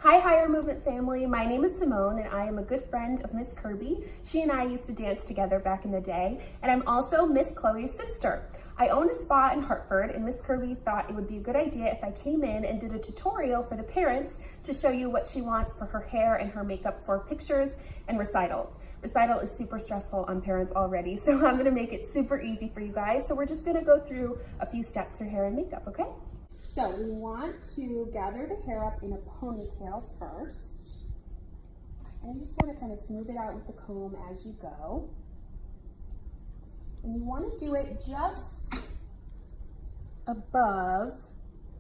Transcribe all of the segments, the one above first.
Hi, Higher Movement family. My name is Simone and I am a good friend of Miss Kirby. She and I used to dance together back in the day, and I'm also Miss Chloe's sister. I own a spa in Hartford, and Miss Kirby thought it would be a good idea if I came in and did a tutorial for the parents to show you what she wants for her hair and her makeup for pictures and recitals. Recital is super stressful on parents already, so I'm gonna make it super easy for you guys. So we're just gonna go through a few steps for hair and makeup, okay? So we want to gather the hair up in a ponytail first. And you just want to kind of smooth it out with the comb as you go. And you want to do it just above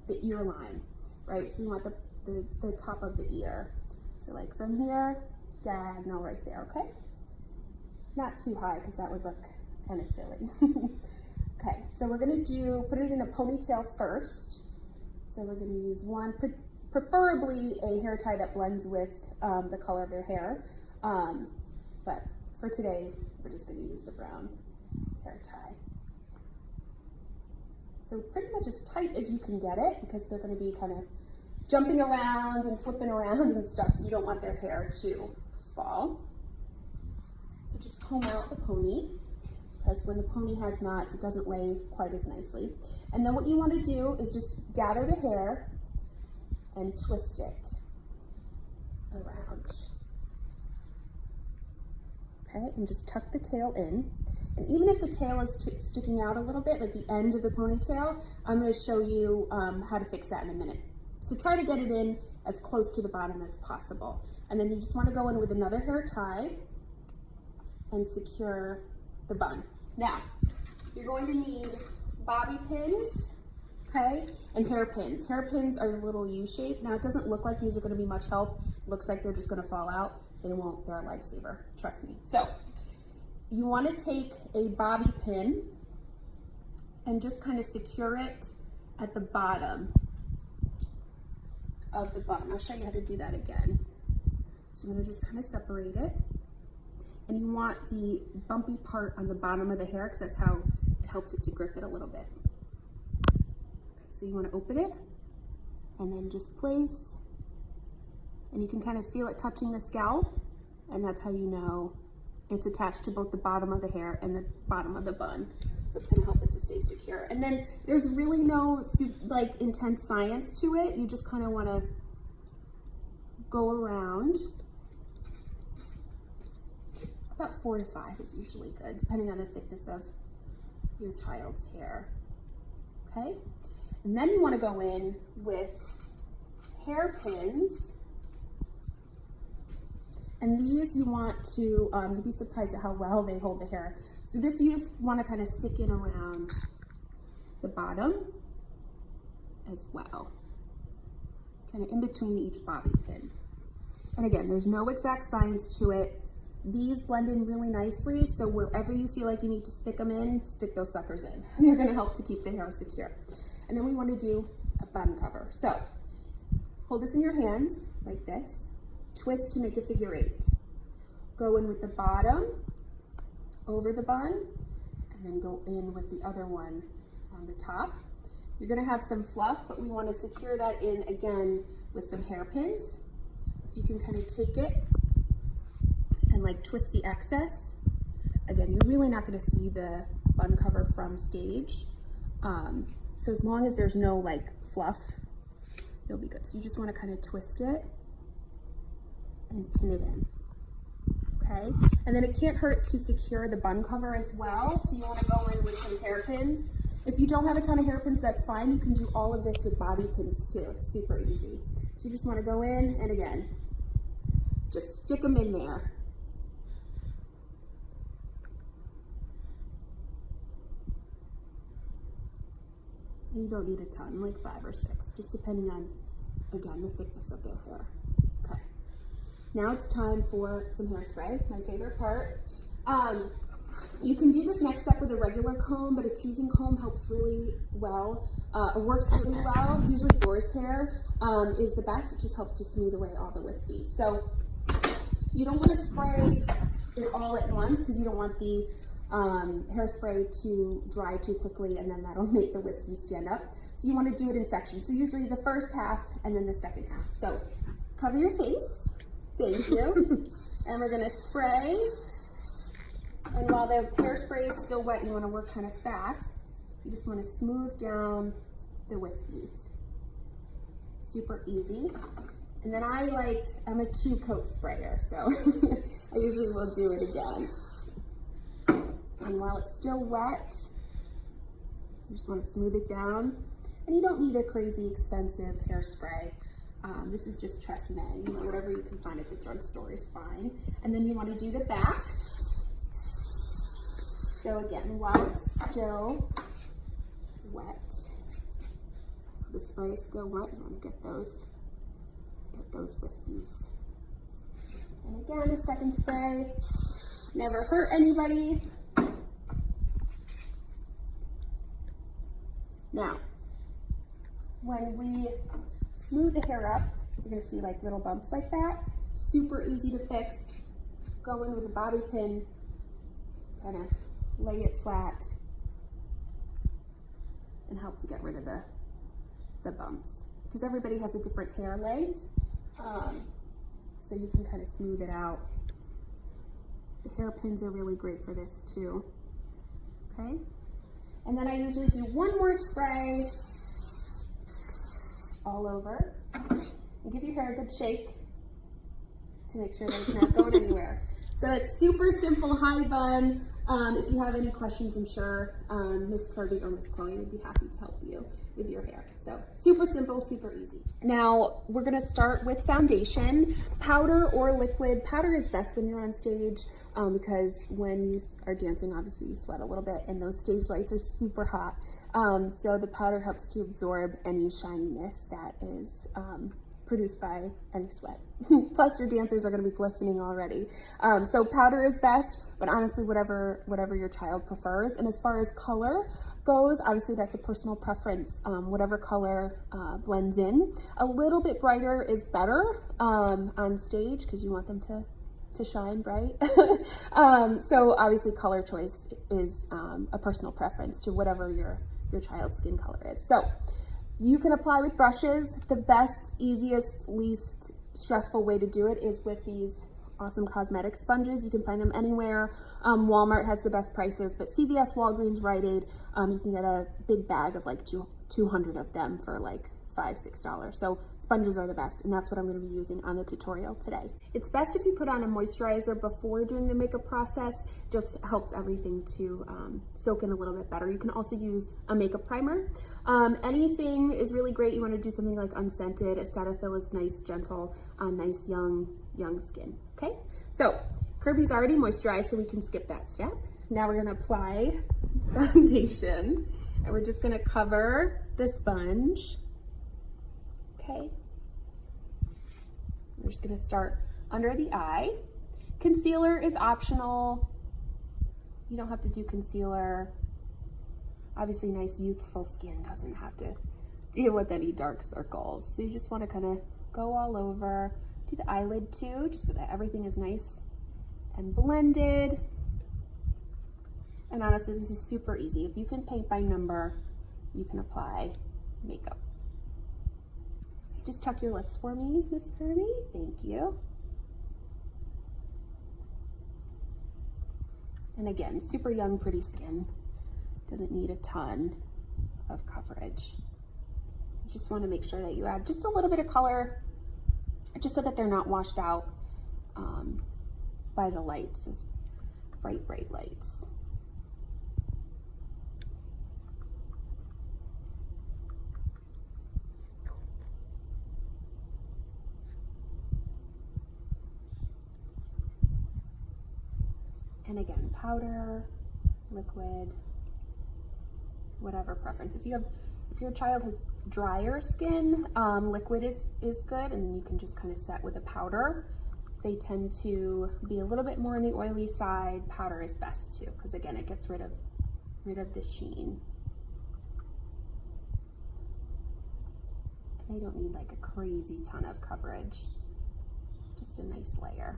the ear line, right? So you want the top of the ear. So like from here, diagonal right there, okay? Not too high because that would look kind of silly. Okay, so we're going to put it in a ponytail first. So we're going to use one, preferably a hair tie that blends with the color of their hair. But for today, we're just going to use the brown hair tie. So pretty much as tight as you can get it, because they're going to be kind of jumping around and flipping around and stuff, so you don't want their hair to fall. So just comb out the pony, because when the pony has knots, it doesn't lay quite as nicely. And then what you want to do is just gather the hair and twist it around. Okay, and just tuck the tail in. And even if the tail is sticking out a little bit, like the end of the ponytail, I'm going to show you how to fix that in a minute. So try to get it in as close to the bottom as possible. And then you just want to go in with another hair tie and secure the bun. Now, you're going to need bobby pins, okay, and hairpins. Hairpins are a little U-shaped. Now, it doesn't look like these are going to be much help. It looks like they're just going to fall out. They won't. They're a lifesaver. Trust me. So, you want to take a bobby pin and just kind of secure it at the bottom of the bun. I'll show you how to do that again. So, I'm going to just kind of separate it. And you want the bumpy part on the bottom of the hair because that's how it helps it to grip it a little bit. Okay, so you want to open it and then just place, and you can kind of feel it touching the scalp, and that's how you know it's attached to both the bottom of the hair and the bottom of the bun. So it's going to help it to stay secure. And then there's really no like intense science to it. You just kind of want to go around. About 4 to 5 is usually good, depending on the thickness of your child's hair, okay? And then you want to go in with hairpins. And these you want to, you'd be surprised at how well they hold the hair. So this you just want to kind of stick in around the bottom as well, kind of in between each bobby pin. And again, there's no exact science to it. These blend in really nicely, so wherever you feel like you need to stick them in, stick those suckers in. And they're gonna help to keep the hair secure. And then we wanna do a bun cover. So, hold this in your hands, like this. Twist to make a figure 8. Go in with the bottom, over the bun, and then go in with the other one on the top. You're gonna have some fluff, but we wanna secure that in again with some hairpins. So you can kind of take it and like twist the excess. Again, you're really not going to see the bun cover from stage. So as long as there's no like fluff, it'll be good. So you just want to kind of twist it and pin it in. Okay, and then it can't hurt to secure the bun cover as well. So you want to go in with some hairpins. If you don't have a ton of hairpins, that's fine. You can do all of this with bobby pins too. It's super easy. So you just want to go in and again, just stick them in there. And you don't need a ton, like 5 or 6, just depending on, again, the thickness of their hair. Okay. Now it's time for some hairspray, my favorite part. You can do this next step with a regular comb, but a teasing comb helps really well. It works really well. Usually boar's hair is the best. It just helps to smooth away all the wispies. So you don't want to spray it all at once because you don't want the hairspray to dry too quickly, and then that'll make the wispies stand up. So you want to do it in sections. So usually the first half and then the second half. So cover your face. Thank you. And we're gonna spray. And while the hairspray is still wet, you wanna work kind of fast. You just wanna smooth down the wispies. Super easy. And then I'm a 2-coat sprayer, so I usually will do it again. And while it's still wet, you just want to smooth it down. And you don't need a crazy expensive hairspray. This is just Tresemme, you know, whatever you can find at the drugstore is fine. And then you want to do the back. So again, while it's still wet, the spray is still wet, you want to get those wispies. And again, a second spray. Never hurt anybody. Now, when we smooth the hair up, you're gonna see like little bumps like that. Super easy to fix. Go in with a bobby pin, kind of lay it flat, and help to get rid of the bumps. Because everybody has a different hair length, so you can kind of smooth it out. The hairpins are really great for this too, okay? And then I usually do one more spray all over and give your hair a good shake to make sure that it's not going anywhere. So it's super simple high bun. If you have any questions, I'm sure Miss Kirby or Miss Chloe would be happy to help you with your hair. So super simple, super easy. Now we're gonna start with foundation. Powder or liquid. Powder is best when you're on stage because when you are dancing, obviously you sweat a little bit and those stage lights are super hot. So the powder helps to absorb any shininess that is produced by any sweat. Plus your dancers are gonna be glistening already. So powder is best, but honestly, whatever your child prefers. And as far as color goes, obviously that's a personal preference. Whatever color blends in. A little bit brighter is better on stage because you want them to shine bright. So obviously color choice is a personal preference to whatever your child's skin color is. So you can apply with brushes. The best, easiest, least stressful way to do it is with these awesome cosmetic sponges. You can find them anywhere. Walmart has the best prices, but CVS, Walgreens, Rite Aid, you can get a big bag of like 200 of them for like $5, $6. So sponges are the best, and that's what I'm going to be using on the tutorial today. It's best if you put on a moisturizer before doing the makeup process. It just helps everything to soak in a little bit better. You can also use a makeup primer. Anything is really great. You want to do something like unscented. A Cetaphil is nice, gentle, nice young skin. Okay, so Kirby's already moisturized, so we can skip that step. Now we're going to apply foundation, and we're just going to cover the sponge. Okay, we're just going to start under the eye. Concealer is optional. You don't have to do concealer. Obviously, nice youthful skin doesn't have to deal with any dark circles. So you just want to kind of go all over. Do the eyelid too, just so that everything is nice and blended. And honestly, this is super easy. If you can paint by number, you can apply makeup. Just tuck your lips for me, Miss Kirby. Thank you. And again, super young, pretty skin. Doesn't need a ton of coverage. You just want to make sure that you add just a little bit of color, just so that they're not washed out by the lights, those bright, bright lights. And again, powder, liquid, whatever preference. If your child has drier skin, liquid is good, and then you can just kind of set with a powder. They tend to be a little bit more on the oily side. Powder is best too, because again, it gets rid of the sheen. And they don't need like a crazy ton of coverage, just a nice layer.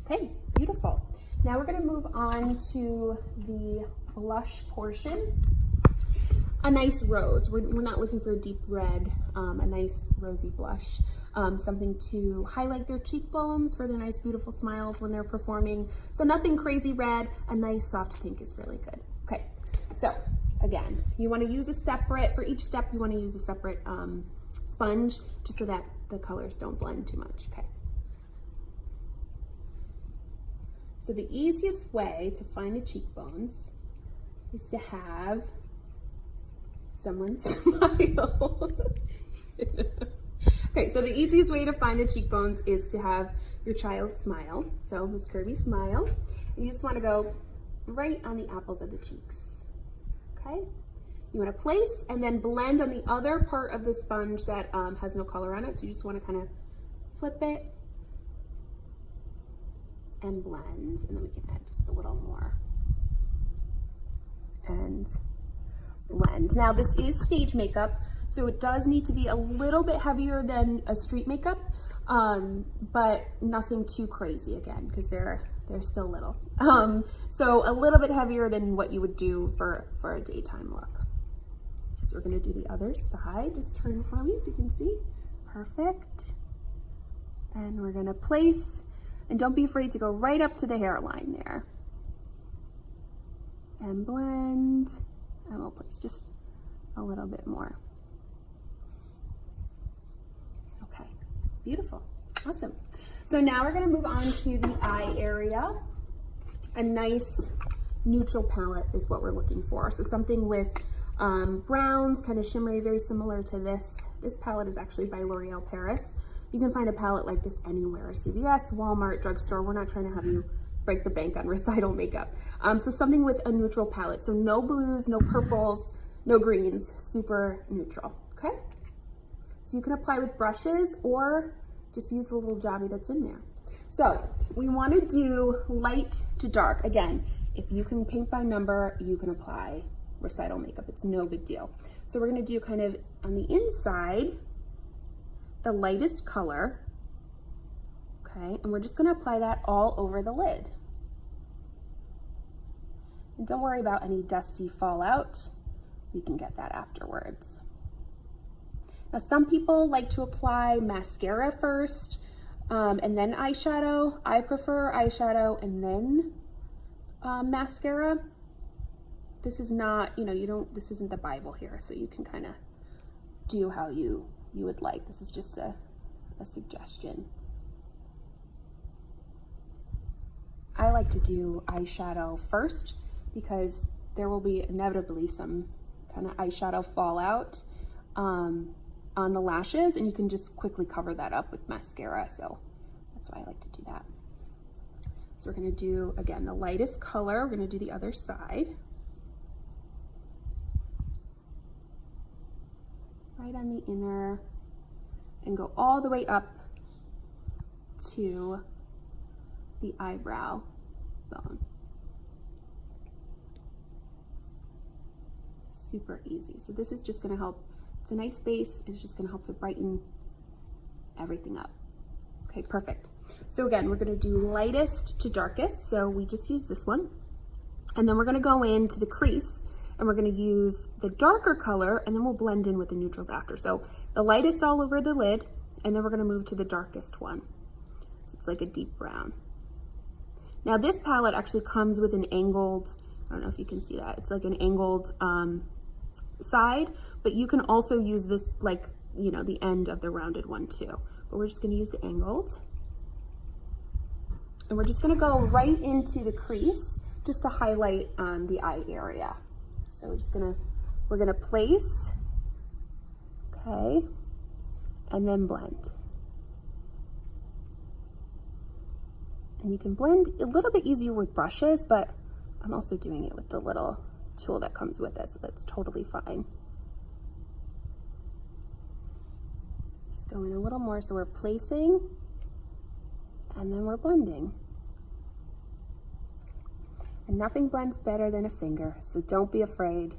Okay, beautiful. Now we're gonna move on to the blush portion. a nice rose. We're not looking for a deep red, a nice rosy blush. Something to highlight their cheekbones for their nice beautiful smiles when they're performing. So nothing crazy red, a nice soft pink is really good. Okay, so again, you want to use a separate, for each step you want to use a separate sponge just so that the colors don't blend too much. Okay. So the easiest way to find the cheekbones is to have someone smile. Okay, so the easiest way to find the cheekbones is to have your child smile. So Miss Kirby, smile. And you just want to go right on the apples of the cheeks. Okay? You want to place and then blend on the other part of the sponge that has no color on it. So you just want to kind of flip it and blend. And then we can add just a little more. And blend. Now this is stage makeup, so it does need to be a little bit heavier than a street makeup, but nothing too crazy again, because they're still little. So a little bit heavier than what you would do for a daytime look. So we're gonna do the other side. Just turn for me so you can see. Perfect. And we're gonna place, and don't be afraid to go right up to the hairline there. And blend, and we'll place just a little bit more. Okay, beautiful, awesome. So now we're gonna move on to the eye area. A nice neutral palette is what we're looking for. So something with browns, kind of shimmery, very similar to this. This palette is actually by L'Oreal Paris. You can find a palette like this anywhere, CVS, Walmart, drugstore. We're not trying to have you break the bank on Recital makeup. So something with a neutral palette. So no blues, no purples, no greens, super neutral, okay? So you can apply with brushes or just use the little jobby that's in there. So we want to do light to dark. Again, if you can paint by number, you can apply Recital makeup. It's no big deal. So we're going to do kind of on the inside, the lightest color. Okay, and we're just going to apply that all over the lid. And don't worry about any dusty fallout. We can get that afterwards. Now, some people like to apply mascara first and then eyeshadow. I prefer eyeshadow and then mascara. This is not, this isn't the Bible here, so you can kind of do how you would like. This is just a suggestion. I like to do eyeshadow first because there will be inevitably some kind of eyeshadow fallout on the lashes, and you can just quickly cover that up with mascara. So that's why I like to do that. So we're going to do, again, the lightest color. We're going to do the other side. Right on the inner, and go all the way up to the eyebrow bone. Super easy. So this is just going to help. It's a nice base. It's just going to help to brighten everything up. Okay, perfect. So again, we're going to do lightest to darkest. So we just use this one. And then we're going to go into the crease and we're going to use the darker color, and then we'll blend in with the neutrals after. So the lightest all over the lid, and then we're going to move to the darkest one. So it's like a deep brown. Now this palette actually comes with an angled, I don't know if you can see that, it's like an angled side, but you can also use this like, the end of the rounded one too. But we're just going to use the angled. And we're just going to go right into the crease just to highlight the eye area. So we're gonna place, okay, and then blend. And you can blend a little bit easier with brushes, but I'm also doing it with the little tool that comes with it, so that's totally fine. Just go in a little more, so we're placing, and then we're blending. And nothing blends better than a finger, so don't be afraid.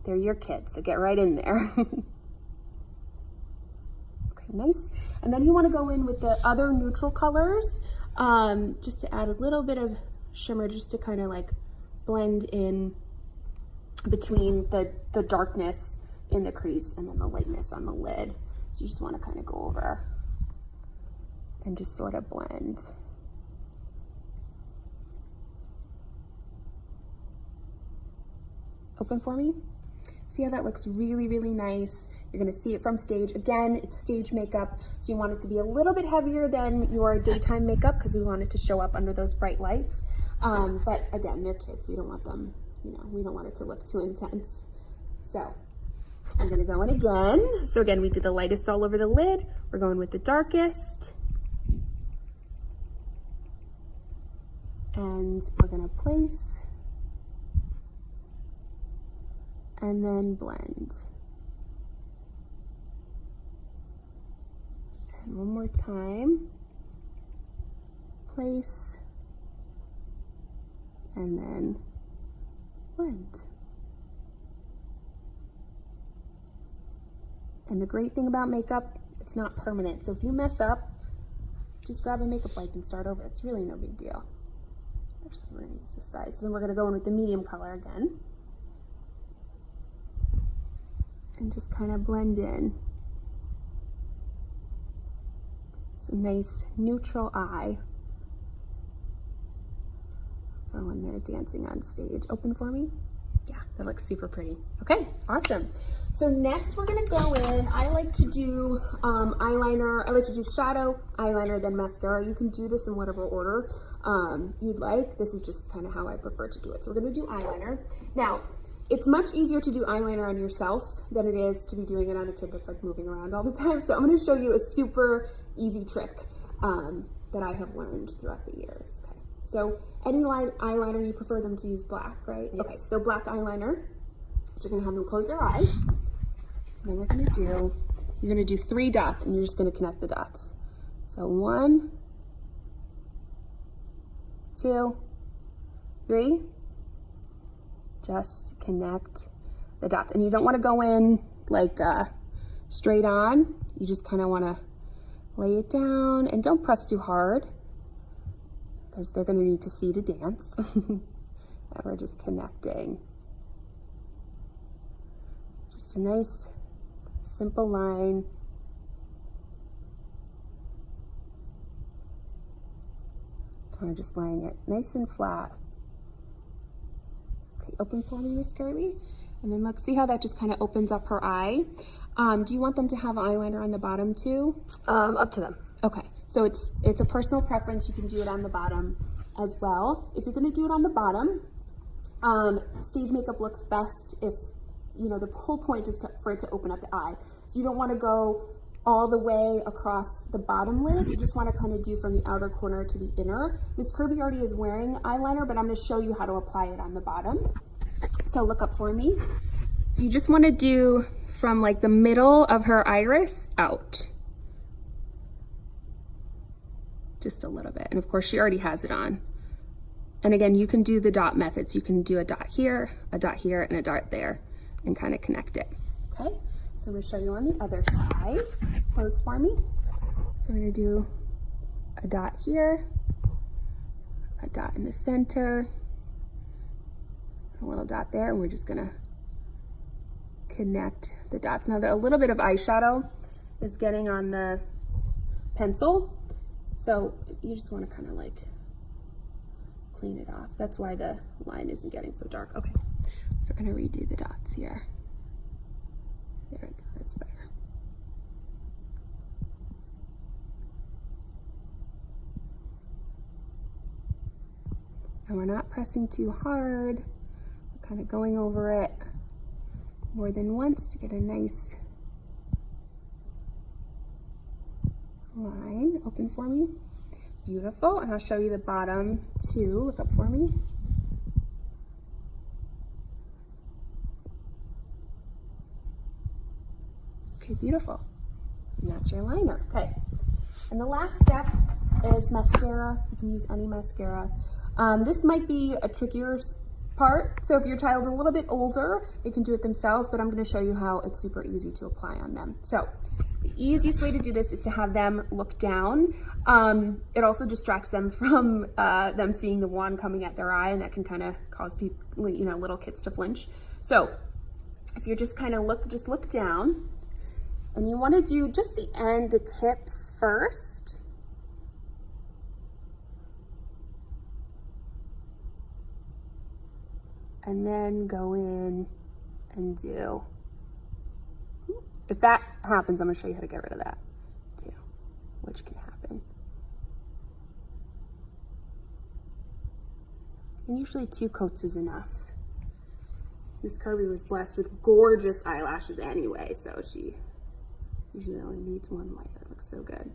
They're your kids, so get right in there. Okay, nice. And then you want to go in with the other neutral colors, just to add a little bit of shimmer, just to kind of like blend in between the darkness in the crease and then the lightness on the lid. So you just want to kind of go over and just sort of blend. Open for me. See how that looks really, really nice. You're gonna see it from stage. Again, it's stage makeup, so you want it to be a little bit heavier than your daytime makeup because we want it to show up under those bright lights. But again, they're kids. We don't want them, you know, we don't want it to look too intense. So I'm gonna go in again. So again, we did the lightest all over the lid. We're going with the darkest. And we're gonna place and then blend. And one more time, place, and then blend. And the great thing about makeup, it's not permanent. So if you mess up, just grab a makeup wipe and start over. It's really no big deal. Actually, we're gonna use this side. So then we're gonna go in with the medium color again. And just kind of blend in. It's a nice neutral eye for when they're dancing on stage. Open for me. Yeah, that looks super pretty. Okay, awesome. So next we're gonna go in. I like to do eyeliner. I like to do shadow, eyeliner, then mascara. You can do this in whatever order you'd like. This is just kind of how I prefer to do it. So we're gonna do eyeliner. Now, it's much easier to do eyeliner on yourself than it is to be doing it on a kid that's like moving around all the time. So I'm gonna show you a super easy trick that I have learned throughout the years. Okay. So any eyeliner, you prefer them to use black, right? Yes. Okay, so black eyeliner. So you're gonna have them close their eye. Then you're gonna do 3 dots and you're just gonna connect the dots. So 1, 2, 3. Just connect the dots. And you don't wanna go in like straight on. You just kinda wanna lay it down and don't press too hard because they're gonna need to see to dance. And we're just connecting. Just a nice, simple line. And we're just laying it nice and flat. Okay, open for me, Miss Curly. And then let's see how that just kind of opens up her eye. Do you want them to have eyeliner on the bottom too? Up to them. Okay, so it's a personal preference. You can do it on the bottom as well. If you're gonna do it on the bottom, stage makeup looks best if, you know, the whole point is for it to open up the eye. So you don't wanna go all the way across the bottom lid. You just wanna kind of do from the outer corner to the inner. Miss Kirby already is wearing eyeliner, but I'm gonna show you how to apply it on the bottom. So look up for me. So you just wanna do from like the middle of her iris out. Just a little bit. And of course she already has it on. And again, you can do the dot methods. You can do a dot here, and a dot there, and kind of connect it. Okay, so I'm gonna show you on the other side. Close for me. So we're gonna do a dot here, a dot in the center, a little dot there, and we're just gonna connect the dots. Now, a little bit of eyeshadow is getting on the pencil, so you just wanna kind of like clean it off. That's why the line isn't getting so dark. Okay, so we're gonna redo the dots here. There we go, that's better. And we're not pressing too hard. We're kind of going over it more than once to get a nice line. Open for me. Beautiful, and I'll show you the bottom too. Look up for me. Okay, beautiful. And that's your liner. Okay, and the last step is mascara. You can use any mascara. This might be a trickier part, so if your child's a little bit older, they can do it themselves, but I'm gonna show you how it's super easy to apply on them. So the easiest way to do this is to have them look down. It also distracts them from them seeing the wand coming at their eye, and that can kind of cause people, you know, little kids to flinch. So if you're just kind of look down, and you want to do just the end, the tips first. And then go in and do. If that happens, I'm going to show you how to get rid of that too, which can happen. And usually 2 coats is enough. Miss Kirby was blessed with gorgeous eyelashes anyway, so she usually only needs 1 layer. It looks so good.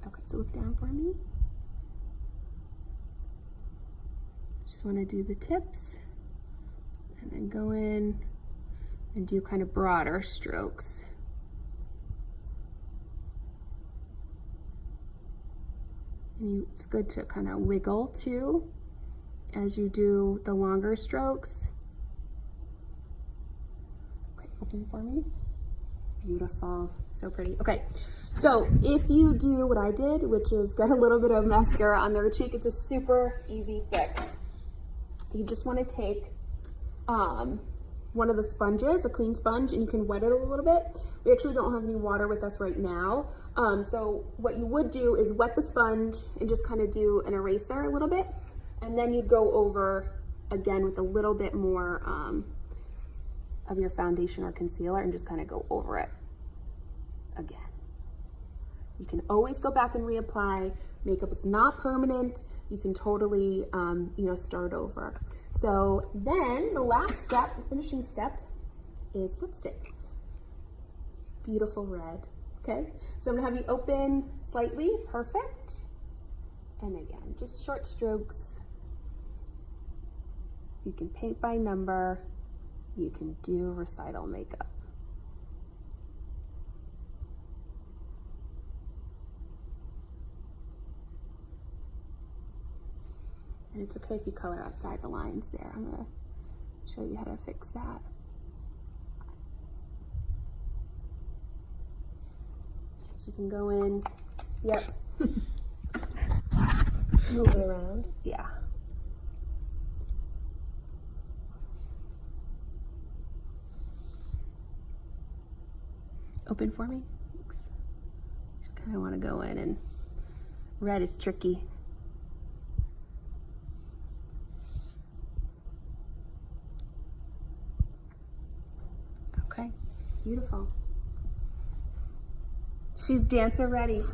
Okay, so look down for me. Just want to do the tips and then go in and do kind of broader strokes. And it's good to kind of wiggle too as you do the longer strokes. Okay, open for me. Beautiful, so pretty. Okay, so if you do what I did, which is get a little bit of mascara on their cheek, it's a super easy fix. You just want to take one of the sponges, a clean sponge, and you can wet it a little bit. We actually don't have any water with us right now. So what you would do is wet the sponge and just kind of do an eraser a little bit. And then you'd go over again with a little bit more of your foundation or concealer and just kind of go over it again. You can always go back and reapply. Makeup is not permanent. You can totally, start over. So then the last step, the finishing step, is lipstick. Beautiful red, okay? So I'm gonna have you open slightly, perfect. And again, just short strokes. You can paint by number. You can do recital makeup. And it's okay if you color outside the lines there. I'm gonna show you how to fix that. So you can go in, yep. Move it around, yeah. Open for me. Thanks. Just kind of want to go in, and red is tricky. Okay, beautiful. She's dancer ready.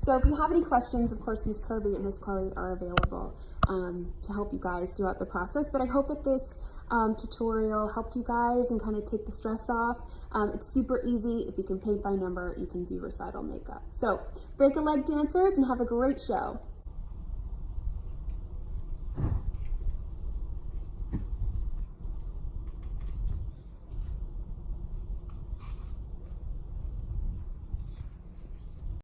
So if you have any questions, of course, Miss Kirby and Miss Chloe are available to help you guys throughout the process. But I hope that this tutorial helped you guys and kind of take the stress off. It's super easy. If you can paint by number, you can do recital makeup. So break a leg, dancers, and have a great show.